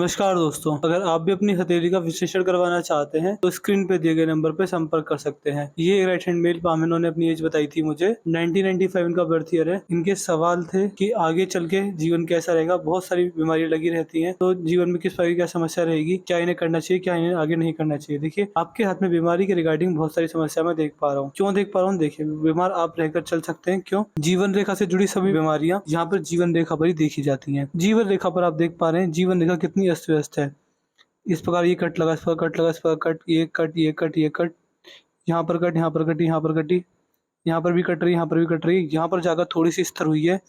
नमस्कार दोस्तों, अगर आप भी अपनी हथेली का विश्लेषण करवाना चाहते हैं तो स्क्रीन पे दिए गए नंबर पे संपर्क कर सकते हैं। ये राइट हैंड मेल पाम इन्होंने अपनी एज बताई थी मुझे। 1995 इनका बर्थ ईयर है। इनके सवाल थे कि आगे चल के जीवन कैसा रहेगा। बहुत सारी बीमारियां लगी रहती हैं, तो जीवन में किस प्रकार की क्या समस्या रहेगी, क्या इन्हें करना चाहिए, क्या इन्हें आगे नहीं करना चाहिए। देखिए, आपके हाथ में बीमारी के रिगार्डिंग बहुत सारी समस्या मैं देख पा रहा हूँ। क्यों देख पा रहा हूँ? देखिए, बीमार आप रहकर चल सकते हैं। क्यों? जीवन रेखा से जुड़ी सभी बीमारियां यहाँ पर जीवन रेखा पर ही देखी जाती हैं। जीवन रेखा पर आप देख पा रहे हैं जीवन रेखा कितनी अस्त व्यस्त है। इस प्रकार ये कट लगा, इस पर कट लगा, इस पर कट, ये कट, ये कट, ये कट, यहाँ पर कट, यहाँ पर कटी, यहाँ पर कटी, यहाँ पर भी कट रही, यहाँ पर भी कट रही, यहाँ पर जाकर थोड़ी सी स्थिर हुई है।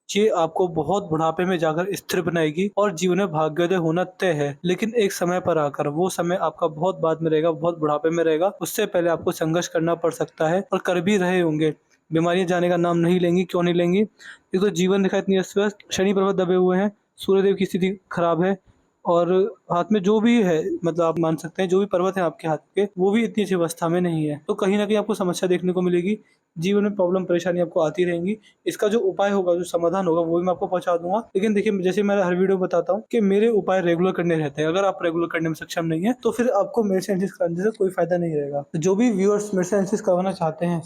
ये आपको बहुत बुढ़ापे में जाकर स्थिर बनाएगी और जीवन में भाग्योदय होना तय है। लेकिन एक समय पर आकर, वो समय आपका बहुत बाद में रहेगा, बहुत बुढ़ापे में रहेगा। उससे पहले आपको संघर्ष करना पड़ सकता है और कर भी रहे होंगे। बीमारियां जाने का नाम नहीं लेंगी। क्यों नहीं लेंगी? एक तो जीवन रेखा इतनी अस्त व्यस्त, शनि पर्वत दबे हुए हैं, सूर्यदेव की स्थिति खराब है, और हाथ में जो भी है, मतलब आप मान सकते हैं जो भी पर्वत है आपके हाथ के, वो भी इतनी अच्छी अवस्था में नहीं है। तो कहीं ना कहीं आपको समस्या देखने को मिलेगी। जीवन में प्रॉब्लम परेशानी आपको आती रहेंगी। इसका जो उपाय होगा, जो समाधान होगा, वो भी मैं आपको पहुंचा दूंगा। लेकिन देखिए, जैसे मैं हर वीडियो बताता हूँ कि मेरे उपाय रेगुलर करने रहते हैं। अगर आप रेगुलर करने में सक्षम नहीं है तो फिर आपको मेरे से एनालिसिस कराने से कोई फायदा नहीं रहेगा। तो जो भी व्यूअर्स मेरे से एनालिसिस करवाना चाहते हैं,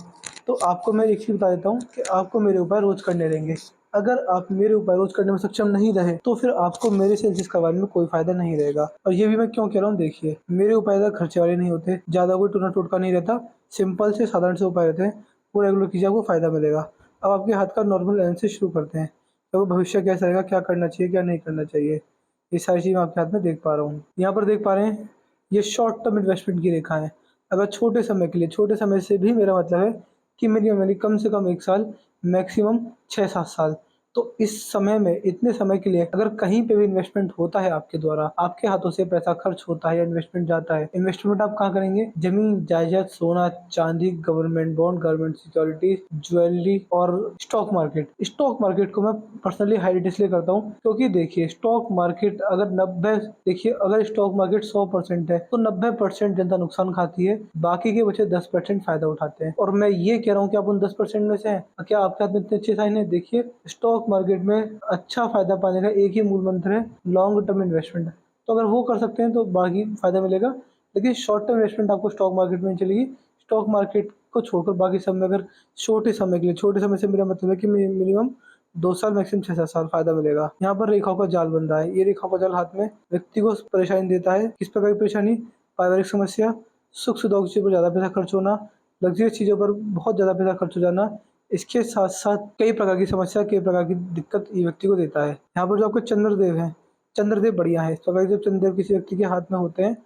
तो आपको मैं एक चीज बता देता हूँ कि आपको मेरे उपाय रोज करने रहेंगे। अगर आप मेरे उपाय रोज करने में सक्षम नहीं रहे तो फिर आपको मेरे से एनालिसिस करवाने में कोई फायदा नहीं रहेगा। और ये भी मैं क्यों कह रहा हूँ, देखिए, मेरे उपाय ज्यादा खर्चे वाले नहीं होते, ज्यादा कोई टूना टोटका नहीं रहता, सिंपल से साधारण से उपाय रहते हैं। वो रेगुलर कीजिए, आपको फायदा मिलेगा। अब आपके हाथ का नॉर्मल एनालिसिस शुरू करते हैं। तो भविष्य कैसा रहेगा, क्या करना चाहिए, क्या नहीं करना चाहिए, ये सारी चीज़ मैं आपके हाथ में देख पा रहा हूँ। यहाँ पर देख पा रहे हैं, ये शॉर्ट टर्म इन्वेस्टमेंट की रेखा है। अगर छोटे समय के लिए, छोटे समय से भी मेरा मतलब है कि मिनिमम कम से कम 1 साल, मैक्सिमम 6-7 साल। तो इस समय में, इतने समय के लिए अगर कहीं पे भी इन्वेस्टमेंट होता है आपके द्वारा, आपके हाथों से पैसा खर्च होता है या इन्वेस्टमेंट जाता है, इन्वेस्टमेंट आप कहाँ करेंगे? जमीन जायदाद, सोना चांदी, government bond, government securities, jewellery और स्टॉक मार्केट। स्टॉक मार्केट को मैं पर्सनली हाईलाइट इसलिए करता हूँ क्योंकि देखिए, स्टॉक मार्केट अगर 90, देखिए, अगर स्टॉक मार्केट 100% है तो 90% जनता नुकसान खाती है, बाकी के बचे 10% फायदा उठाते हैं। और मैं ये कह रहा हूँ कि आप उन 10% में से हैं। क्या आपके हाथ में इतने अच्छे साइन है? देखिए, स्टॉक मार्केट में अच्छा फायदा पाने का एक ही मूल मंत्र है, लॉन्ग टर्म इन्वेस्टमेंट। तो अगर वो कर सकते हैं तो बाकी फायदा मिलेगा। लेकिन शॉर्ट टर्म इन्वेस्टमेंट आपको स्टॉक मार्केट में नहीं चलेगी। स्टॉक मार्केट को छोड़कर बाकी सब में अगर छोटे समय के लिए, छोटे समय से मेरा मतलब है कि मिनिमम 2 साल, मैक्सिमम 6-7 साल फायदा मिलेगा। यहाँ पर रेखाओं का जाल बन रहा है। ये रेखाओं का जाल हाथ में व्यक्ति को परेशानी देता है। किस प्रकार की परेशानी? पारिवारिक समस्या, सुख सुविधाओं की चीजों पर ज्यादा पैसा खर्च होना, लग्जरियस चीजों पर बहुत ज्यादा पैसा खर्च हो जाना। इसके साथ साथ कई प्रकार की समस्या, कई प्रकार की दिक्कत ये व्यक्ति को देता है। यहाँ पर जो आपके चंद्रदेव है, चंद्रदेव बढ़िया है। इस प्रकार के जब चंद्रदेव किसी व्यक्ति के हाथ में होते हैं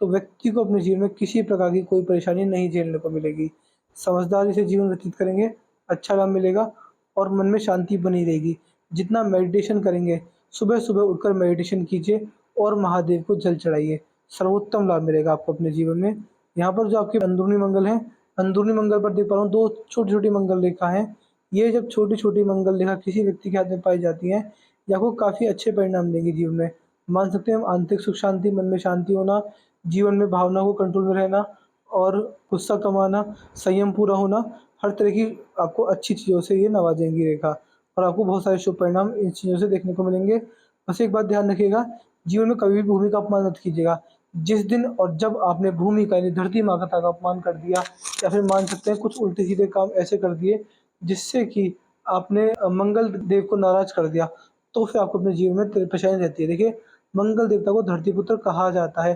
तो व्यक्ति को अपने जीवन में किसी प्रकार की कोई परेशानी नहीं झेलने को मिलेगी। समझदारी से जीवन व्यतीत करेंगे, अच्छा लाभ मिलेगा और मन में शांति बनी रहेगी। जितना मेडिटेशन करेंगे, सुबह सुबह उठकर मेडिटेशन कीजिए और महादेव को जल चढ़ाइए, सर्वोत्तम लाभ मिलेगा आपको अपने जीवन में। यहाँ पर जो आपके अंदरूनी मंगल है, अंदरूनी मंगल पर देख पा रहा हूँ 2 छोटी छोटी मंगल रेखा है। ये जब छोटी छोटी मंगल रेखा किसी व्यक्ति के हाथ में पाई जाती है, या को काफी अच्छे परिणाम देंगे जीवन में। मान सकते हैं हम, आंतरिक सुख शांति, मन में शांति होना, जीवन में भावना को कंट्रोल में रहना और गुस्सा कमाना, संयम पूरा होना, हर तरह की आपको अच्छी चीज़ों से ये नवाजेंगी रेखा। और आपको बहुत सारे शुभ परिणाम इन चीज़ों से देखने को मिलेंगे। बस एक बात ध्यान रखिएगा, जीवन में कभी भी भूमि का अपमान मत कीजिएगा। जिस दिन और जब आपने भूमि का, यानी धरती माता का अपमान कर दिया, या फिर मान सकते हैं कुछ उल्टे सीधे काम ऐसे कर दिए जिससे कि आपने मंगल देव को नाराज कर दिया, तो फिर आपको अपने जीवन में परेशानी रहती है। देखिए, मंगल देवता को धरती पुत्र कहा जाता है,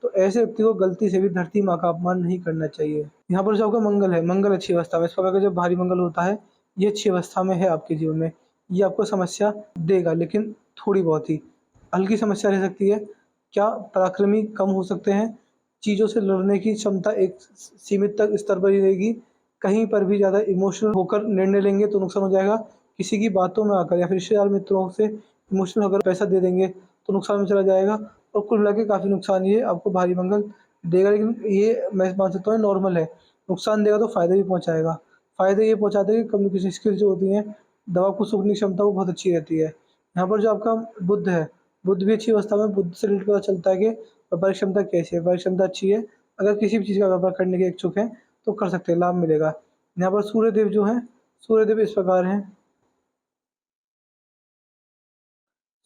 तो ऐसे व्यक्ति को गलती से भी धरती माँ का अपमान नहीं करना चाहिए। यहाँ पर जो आपका मंगल है, मंगल अच्छी अवस्था में, इस प्रकार का जब भारी मंगल होता है, ये अच्छी अवस्था में है आपके जीवन में, ये आपको समस्या देगा, लेकिन थोड़ी बहुत ही हल्की समस्या रह सकती है। क्या पराक्रमी कम हो सकते हैं, चीज़ों से लड़ने की क्षमता एक सीमित तक स्तर पर ही रहेगी। कहीं पर भी ज़्यादा इमोशनल होकर निर्णय लेंगे तो नुकसान हो जाएगा। किसी की बातों में आकर या फिर रिश्तेदार मित्रों से इमोशनल होकर पैसा दे देंगे तो नुकसान में चला जाएगा। और कुल मिला के काफ़ी नुकसान ये आपको भारी मंगल देगा, लेकिन ये मैं मान सकता हूँ नॉर्मल है। नुकसान देगा तो फ़ायदा भी पहुँचाएगा। फ़ायदे ये पहुँचाते हैं कि कम्युनिकेशन स्किल्स जो होती हैं, दवा को सूंघने की क्षमता वो बहुत अच्छी रहती है। यहाँ पर जो आपका बुध है, बुध भी अच्छी अवस्था में, बुध से रिलेटेड पता चलता है कि व्यापारिक क्षमता कैसी है। व्यापारिक क्षमता अच्छी है। अगर किसी भी चीज़ का व्यापार करने के इच्छुक हैं तो कर सकते हैं, लाभ मिलेगा। यहाँ पर सूर्यदेव जो हैं, सूर्यदेव इस प्रकार हैं,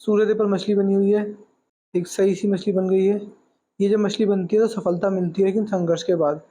सूर्यदेव पर मछली बनी हुई है। एक सही सी मछली बन गई है। ये जब मछली बनती है तो सफलता मिलती है, लेकिन संघर्ष के बाद।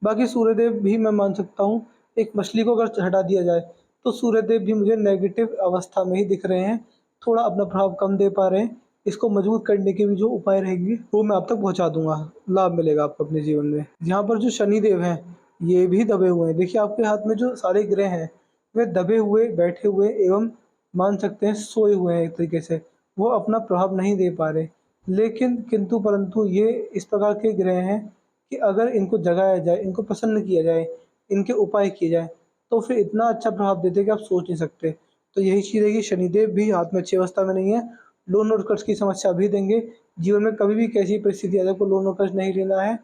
बाकी सूर्यदेव भी मैं मान सकता हूँ, एक मछली को अगर हटा दिया जाए तो सूर्यदेव भी मुझे नेगेटिव अवस्था में ही दिख रहे हैं, थोड़ा अपना प्रभाव कम दे पा रहे हैं। इसको मजबूत करने के भी जो उपाय रहेंगे वो मैं आप तक पहुँचा दूँगा, लाभ मिलेगा आपको अपने जीवन में। यहाँ पर जो शनिदेव हैं, ये भी दबे हुए हैं। देखिए आपके हाथ में जो सारे ग्रह हैं, वे दबे हुए, बैठे हुए एवं मान सकते हैं सोए हुए हैं एक तरीके से। वो अपना प्रभाव नहीं दे पा रहे। लेकिन किंतु परंतु ये इस प्रकार के ग्रह हैं कि अगर इनको जगाया जाए, इनको प्रसन्न किया जाए, इनके उपाय किए जाएँ, तो फिर इतना अच्छा प्रभाव देते हैं कि आप सोच नहीं सकते। तो यही चीज़ है कि शनिदेव भी हाथ में अच्छी अवस्था में नहीं है, लोन और कर्ज की समस्या भी देंगे। जीवन में कभी भी कैसी परिस्थिति आ जाए, आपको लोन और कर्ज नहीं लेना है,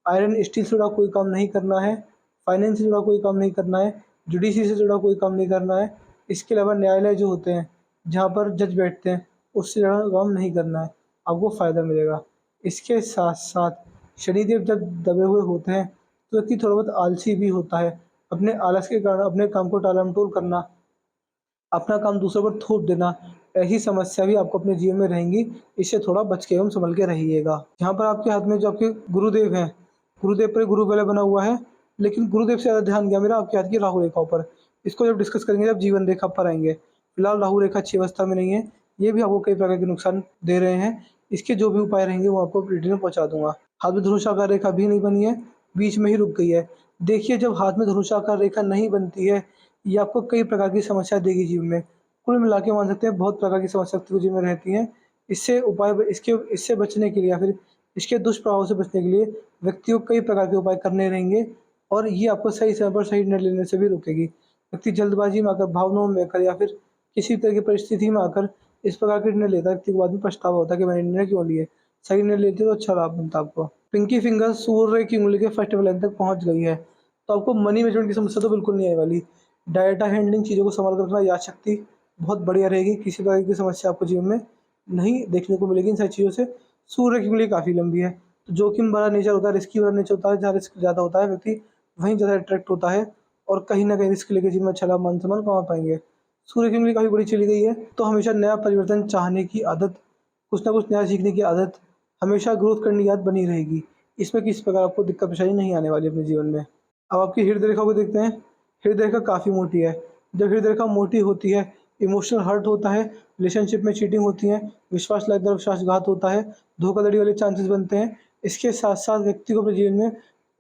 आयरन स्टील से जुड़ा कोई काम नहीं करना है, फाइनेंस से जुड़ा कोई काम नहीं करना है, जुडिशरी से जुड़ा कोई काम नहीं करना है। इसके अलावा न्यायालय जो होते हैं, जहाँ पर जज बैठते हैं, उससे जुड़ा काम नहीं करना है, आपको फ़ायदा मिलेगा। इसके साथ-साथ शनिदेव जब दबे हुए होते हैं, तो व्यक्ति थोड़ा बहुत आलसी भी होता है। अपने आलस के कारण अपने काम को टालम-टोल करना, अपना काम दूसरों पर थोप देना, ऐसी समस्या भी आपको अपने जीवन में रहेंगी। इससे थोड़ा बच के एवं सँभल के रहिएगा। यहाँ पर आपके हाथ में जो आपके गुरुदेव हैं, गुरुदेव पर गुरु बलय बना हुआ है, लेकिन गुरुदेव से ज़्यादा ध्यान गया मेरा आपके हाथ की राहु रेखाओं पर। इसको जब डिस्कस करेंगे जब जीवन रेखा पर आएँगे। फिलहाल राहु रेखा अच्छी अवस्था में नहीं है, ये भी आपको कई प्रकार के नुकसान दे रहे हैं। इसके जो भी उपाय रहेंगे वो आपको डिटेल में पहुँचा दूँगा। हाथ में धनुषाकार रेखा भी नहीं बनी है, बीच में ही रुक गई है। देखिए जब हाथ में धनुषाकार रेखा नहीं बनती है, ये आपको कई प्रकार की समस्या देगी जीवन में। कुल मिला के मान सकते हैं बहुत प्रकार की समस्या व्यक्ति को जीवन में रहती हैं। इससे उपाय इससे बचने के लिए या फिर इसके दुष्प्रभाव से बचने के लिए व्यक्ति को कई प्रकार के उपाय करने रहेंगे, और ये आपको सही समय पर सही निर्णय लेने से भी रोकेगी। व्यक्ति जल्दबाजी में आकर, भावनाओं में आकर या फिर किसी तरह की परिस्थिति में आकर इस प्रकार के निर्णय लेता है, व्यक्ति को बाद में पछतावा होता है कि मैंने निर्णय क्यों लिए। सही निर्णय लेते तो अच्छा लाभ मिलता आपको। पिंकी फिंगर सूर्य की उँगली के फर्स्ट लाइन तक पहुँच गई है, तो आपको मनी मैनेजमेंट की समस्या तो बिल्कुल नहीं आने वाली। डाटा हैंडलिंग, चीज़ों को सँभाल कर रखना, याद शक्ति बहुत बढ़िया रहेगी। किसी प्रकार की समस्या आपको जीवन में नहीं देखने को मिलेगी इन सारी चीज़ों से। सूर्य की उँगली काफ़ी लंबी है, तो जोखिम भरा नेचर होता है, रिस्की वाला नेचर होता है, जहाँ रिस्क ज़्यादा होता है व्यक्ति वहीं ज़्यादा अट्रैक्ट होता है, और कहीं न कहीं रिस्क लेके जीवन में अच्छा लाभ, मान-सम्मान कमा पाएँगे। सूर्य की उँगली काफ़ी बड़ी चली गई है, तो हमेशा नया परिवर्तन चाहने की आदत, कुछ न कुछ नया सीखने की आदत, हमेशा ग्रोथ करने की आदत बनी रहेगी। इसमें किसी प्रकार आपको दिक्कत परेशानी नहीं आने वाली अपने जीवन में। अब आपकी हृदय रेखा को देखते हैं। हृदय रेखा काफ़ी मोटी है। जब हृदय रेखा मोटी होती है, इमोशनल हर्ट होता है, रिलेशनशिप में चीटिंग होती है, विश्वास लगकर विश्वासघात होता है, धोखाधड़ी वाले चांसेस बनते हैं। इसके साथ-साथ व्यक्ति को अपने जीवन में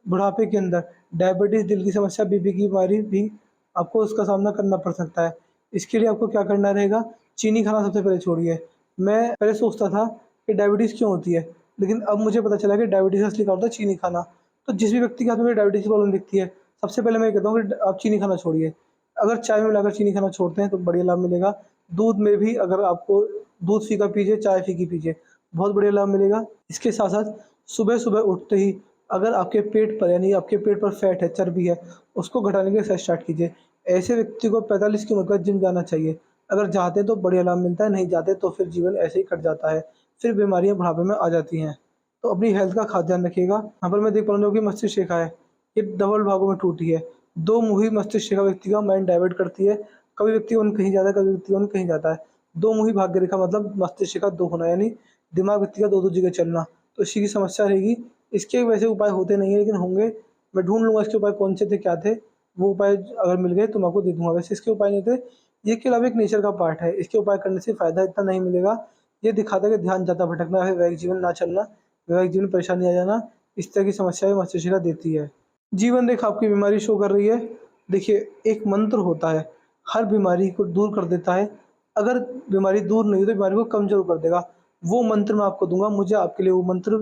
बुढ़ापे के अंदर डायबिटीज़, दिल की समस्या, बीपी की बीमारी भी आपको उसका सामना करना पड़ सकता है। इसके लिए आपको क्या करना रहेगा, चीनी खाना सबसे पहले छोड़िए। मैं पहले सोचता था कि डायबिटीज़ क्यों होती है, लेकिन अब मुझे पता चला कि डायबिटीज़ का असली कारण होता है चीनी खाना। तो जिस भी व्यक्ति के हाथ में डायबिटीज़ की प्रॉब्लम दिखती है, सबसे पहले मैं ये कहता हूँ कि आप चीनी खाना छोड़िए। अगर चाय में मिलाकर चीनी खाना छोड़ते हैं तो बढ़िया लाभ मिलेगा। दूध में भी अगर आपको दूध फीका पीजिए, चाय फीकी पीजिए, बहुत बढ़िया लाभ मिलेगा। इसके साथ-साथ सुबह-सुबह उठते ही अगर आपके पेट पर, यानी आपके पेट पर फैट है, चर्बी है, उसको घटाने की एक्सरसाइज स्टार्ट कीजिए। ऐसे व्यक्ति को 45 की उम्र तक जिम जाना चाहिए। अगर जाते हैं तो बढ़िया लाभ मिलता है, नहीं जाते तो फिर जीवन ऐसे ही कट जाता है। फिर बीमारियाँ बुढ़ापे में आ जाती हैं। तो अपनी हेल्थ का खास ध्यान रखिएगा। यहाँ पर मैं देख पा रहा हूँ कि मस्तिष्क रेखा है, ये डबल भागों में टूटी है। दो मुही मस्तिष्क रेखा व्यक्ति का माइंड डाइवर्ट करती है। कभी व्यक्ति उन कहीं जाता है, कभी व्यक्ति उन कहीं जाता है। दो मुही भाग्य रेखा मतलब मस्तिष्क का दो होना, यानी दिमाग व्यक्ति का दो-दो जगह चलना, तो इसी की समस्या रहेगी। इसके वैसे उपाय होते नहीं हैं, लेकिन होंगे। मैं ढूँढ लूँगा इसके उपाय कौन से थे, क्या थे, वो उपाय अगर मिल गए तो मैं आपको दे दूँगा। वैसे इसके उपाय नहीं थे, ये केवल अब एक नेचर का पार्ट है। इसके उपाय करने से फ़ायदा इतना नहीं मिलेगा। ये दिखाता है कि ध्यान ज़्यादा भटकना, वैवाहिक जीवन ना चलना, वैवाहिक जीवन में परेशानी आ जाना, इस तरह की समस्याएँ मस्तिष्क रेखा देती है। जीवन रेखा आपकी बीमारी शो कर रही है। देखिए, एक मंत्र होता है, हर बीमारी को दूर कर देता है। अगर बीमारी दूर नहीं हुई तो बीमारी को कम ज़रूर कर देगा। वो मंत्र मैं आपको दूँगा, मुझे आपके लिए वो मंत्र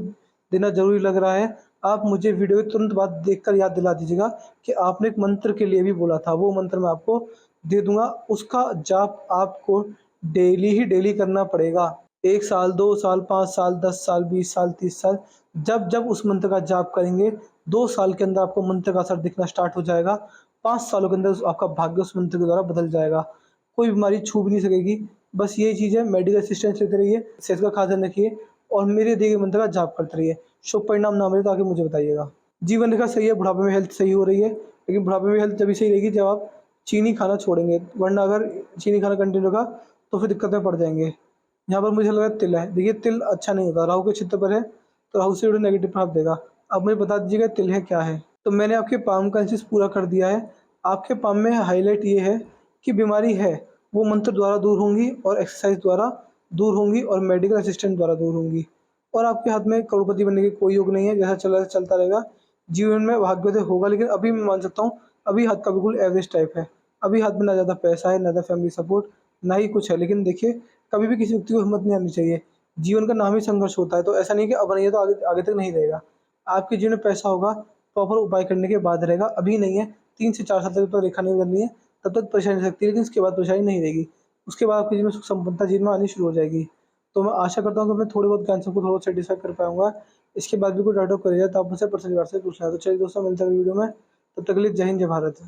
देना ज़रूरी लग रहा है। आप मुझे वीडियो के तुरंत बाद देखकर याद दिला दीजिएगा कि आपने एक मंत्र के लिए भी बोला था। वो मंत्र मैं आपको दे दूँगा, उसका जाप आपको डेली ही डेली करना पड़ेगा। 1 साल, 2 साल, 5 साल, 10 साल, 20 साल, 30 साल, जब-जब उस मंत्र का जाप करेंगे, 2 साल के अंदर आपको मंत्र का असर दिखना स्टार्ट हो जाएगा। 5 सालों के अंदर आपका भाग्य उस मंत्र के द्वारा बदल जाएगा। कोई बीमारी छू भी नहीं सकेगी। बस यही चीज़ है, मेडिकल असिस्टेंस लेते रहिए, सेहत का खास ध्यान रखिए और मेरे दिए गए मंत्र का जाप करते रहिए। शुभ परिणाम ना मिले तो आगे मुझे बताइएगा। जीवन रेखा सही है, बुढ़ापे में हेल्थ सही हो रही है, लेकिन बुढ़ापे में हेल्थ तभी सही रहेगी जब आप चीनी खाना छोड़ेंगे, वरना अगर चीनी खाना कंटिन्यू रखा तो फिर दिक्कत में पड़ जाएँगे। यहाँ पर मुझे लग रहा है तिल है। देखिए तिल अच्छा नहीं होता, राहु के क्षेत्र पर है तो राहु से जुड़े नेगेटिव प्रभाव देगा। अब मुझे बता दीजिएगा तिल है क्या है। तो मैंने आपके पाम का एनालिसिस पूरा कर दिया है। आपके पाम में हाईलाइट ये है कि बीमारी है वो मंत्र द्वारा दूर होंगी और एक्सरसाइज द्वारा दूर होंगी और मेडिकल असिस्टेंट द्वारा दूर होंगी। और आपके हाथ में करोड़पति बनने की कोई योग नहीं है, जैसा चला चलता रहेगा। जीवन में भाग्योदय होगा, लेकिन अभी मैं मान सकता हूँ अभी हाथ का बिल्कुल एवरेज टाइप है। अभी हाथ में ना ज़्यादा पैसा है, ना ज़्यादा फैमिली सपोर्ट, ना ही कुछ है। लेकिन देखिए कभी भी किसी व्यक्ति को हिम्मत नहीं आनी चाहिए। जीवन का नाम ही संघर्ष होता है, तो ऐसा नहीं कि अब नहीं है तो आगे आगे तक नहीं रहेगा। आपके जीवन में पैसा होगा, प्रॉपर उपाय करने के बाद रहेगा, अभी नहीं है। 3 से 4 साल तक तो रेखा नहीं बदलनी है, तब तक परेशानी रह सकती है, लेकिन उसके बाद परेशानी नहीं रहेगी। उसके बाद आपके जीवन में सुख संपन्नता जीवन में आनी शुरू हो जाएगी। तो मैं आशा करता हूँ कि मैं थोड़े बहुत ज्ञान सबको थोड़ा सेटिस्फाई कर पाऊँगा। इसके बाद भी कोई डाउट हो करिएगा तो आप मुझसे पर्सनली व्हाट्सएप पूछना है। तो चलिए दोस्तों, मिलते हैं अगली वीडियो में, तब तक के लिए जय हिंद, जय भारत।